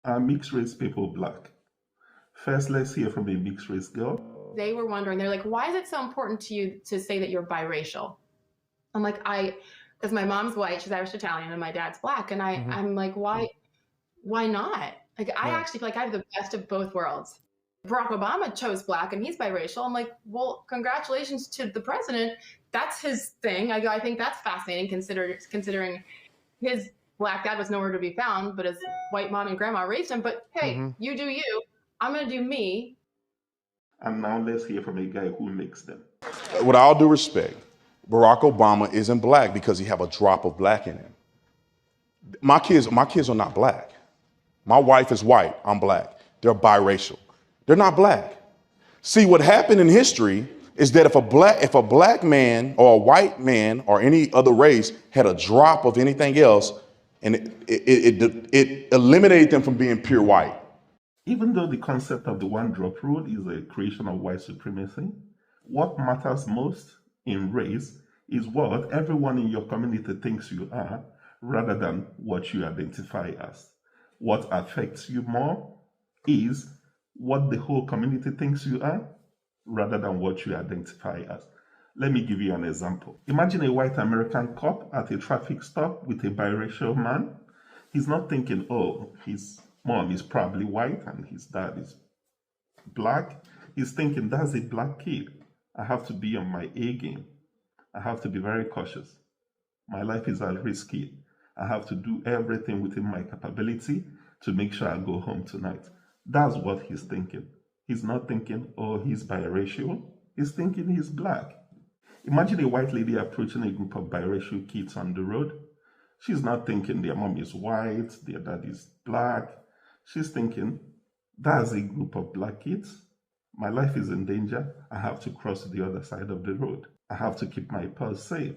Are mixed race people black? First, let's hear from a mixed race girl. They were wondering, they're like, why is it so important to you to say that you're biracial? I'm like, because my mom's white, she's Irish Italian, and my dad's black. And I'm like, why not? Like, I actually feel like I have the best of both worlds. Barack Obama chose black and he's biracial. I'm like, well, congratulations to the president. That's his thing. I think that's fascinating considering his black dad was nowhere to be found, but his white mom and grandma raised him. But hey, you do you. I'm going to do me. And now let's hear from a guy who makes them. With all due respect, Barack Obama isn't black because he have a drop of black in him. My kids are not black. My wife is white, I'm black. They're biracial. They're not black. See, what happened in history is that if a black man or a white man or any other race had a drop of anything else, and it eliminated them from being pure white. Even though the concept of the one drop rule is a creation of white supremacy, what matters most in race is what everyone in your community thinks you are, rather than what you identify as. What affects you more is what the whole community thinks you are, rather than what you identify as. Let me give you an example. Imagine a white American cop at a traffic stop with a biracial man. He's not thinking, oh, his mom is probably white and his dad is black. He's thinking, that's a black kid. I have to be on my A game. I have to be very cautious. My life is at risk here. I have to do everything within my capability to make sure I go home tonight. That's what he's thinking. He's not thinking, oh, he's biracial. He's thinking he's black. Imagine a white lady approaching a group of biracial kids on the road. She's not thinking their mom is white, their dad is black. She's thinking, that's a group of black kids. My life is in danger. I have to cross to the other side of the road. I have to keep my purse safe.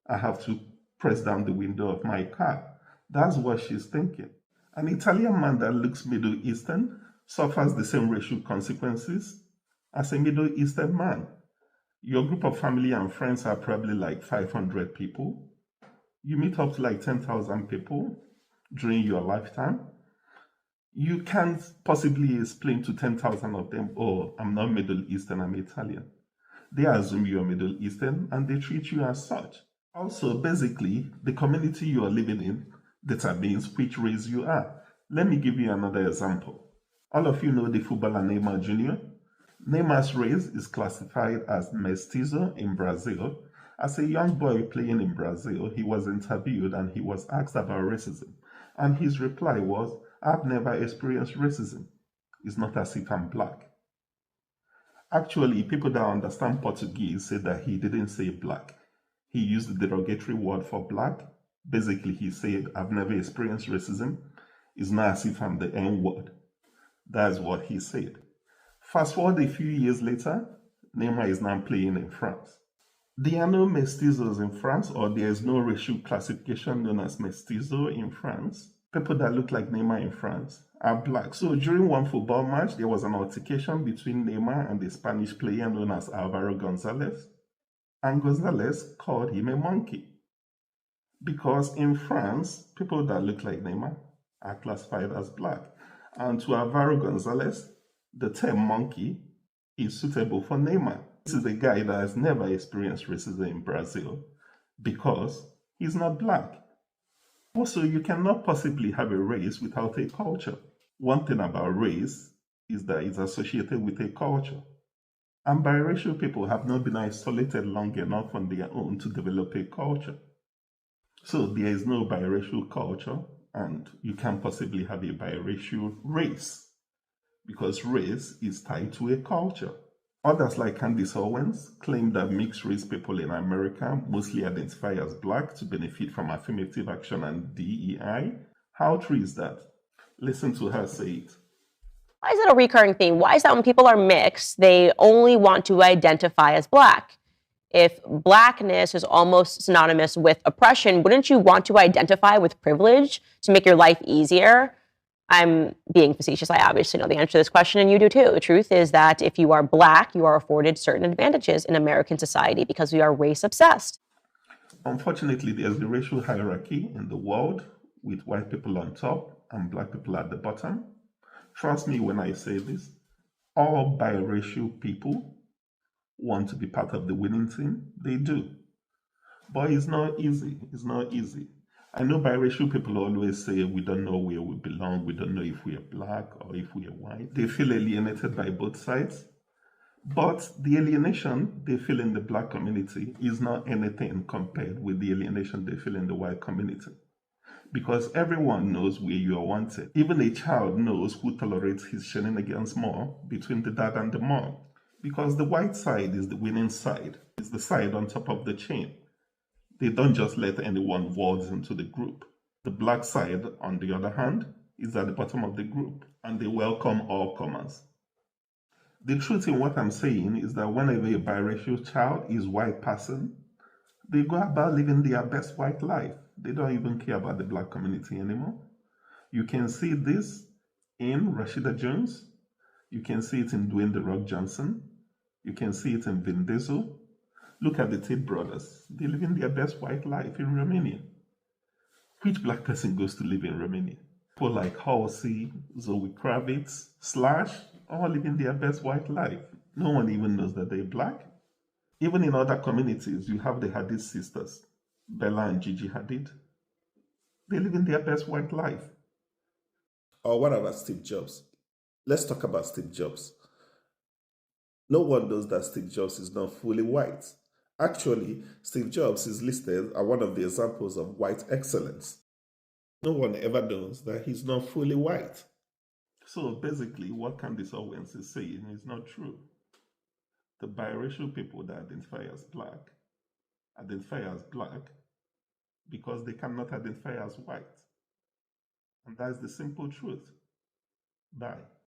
I have to press down the window of my car. That's what she's thinking. An Italian man that looks Middle Eastern suffers the same racial consequences as a Middle Eastern man. Your group of family and friends are probably like 500 people. You meet up to like 10,000 people during your lifetime. You can't possibly explain to 10,000 of them, oh, I'm not Middle Eastern, I'm Italian. They assume you're Middle Eastern and they treat you as such. Also, basically, the community you are living in determines which race you are. Let me give you another example. All of you know the footballer Neymar Jr. Neymar's race is classified as Mestizo in Brazil. As a young boy playing in Brazil, he was interviewed and he was asked about racism. And his reply was, I've never experienced racism. It's not as if I'm black. Actually, people that understand Portuguese say that he didn't say black. He used the derogatory word for black. Basically, he said, I've never experienced racism. It's not as if I'm the N-word. That's what he said. Fast forward a few years later, Neymar is now playing in France. There are no mestizos in France, or there is no racial classification known as mestizo in France. People that look like Neymar in France are black. So during one football match, there was an altercation between Neymar and the Spanish player known as Alvaro Gonzalez. And Gonzalez called him a monkey. Because in France, people that look like Neymar are classified as black. And to Alvaro Gonzalez, the term monkey is suitable for Neymar. This is a guy that has never experienced racism in Brazil because he's not black. Also, you cannot possibly have a race without a culture. One thing about race is that it's associated with a culture. And biracial people have not been isolated long enough on their own to develop a culture. So there is no biracial culture, and you can't possibly have a biracial race because race is tied to a culture. Others like Candace Owens claim that mixed race people in America mostly identify as black to benefit from affirmative action and DEI. How true is that? Listen to her say it. Why is it a recurring theme? Why is that when people are mixed, they only want to identify as black? If blackness is almost synonymous with oppression, wouldn't you want to identify with privilege to make your life easier? I'm being facetious. I obviously know the answer to this question, and you do too. The truth is that if you are black, you are afforded certain advantages in American society because we are race obsessed. Unfortunately, there's a racial hierarchy in the world with white people on top and black people at the bottom. Trust me when I say this, all biracial people want to be part of the winning team. They do. But it's not easy. It's not easy. I know biracial people always say we don't know where we belong, we don't know if we are black or if we are white. They feel alienated by both sides. But the alienation they feel in the black community is not anything compared with the alienation they feel in the white community. Because everyone knows where you are wanted. Even a child knows who tolerates his shenanigans more between the dad and the mom. Because the white side is the winning side. It's the side on top of the chain. They don't just let anyone waltz into the group. The black side, on the other hand, is at the bottom of the group, and they welcome all comers. The truth in what I'm saying is that whenever a biracial child is white passing, they go about living their best white life. They don't even care about the black community anymore. You can see this in Rashida Jones. You can see it in Dwayne "The Rock" Johnson. You can see it in Vin Diesel. Look at the Tate brothers. They live in their best white life in Romania. Which black person goes to live in Romania? People like Halsey, Zoe Kravitz, Slash, all living their best white life. No one even knows that they're black. Even in other communities, you have the Hadid sisters, Bella and Gigi Hadid. They live in their best white life. Or what about Steve Jobs? Let's talk about Steve Jobs. No one knows that Steve Jobs is not fully white. Actually, Steve Jobs is listed as one of the examples of white excellence. No one ever knows that he's not fully white. So basically, what Candace Owens is saying is not true. The biracial people that identify as black because they cannot identify as white. And that's the simple truth. Bye.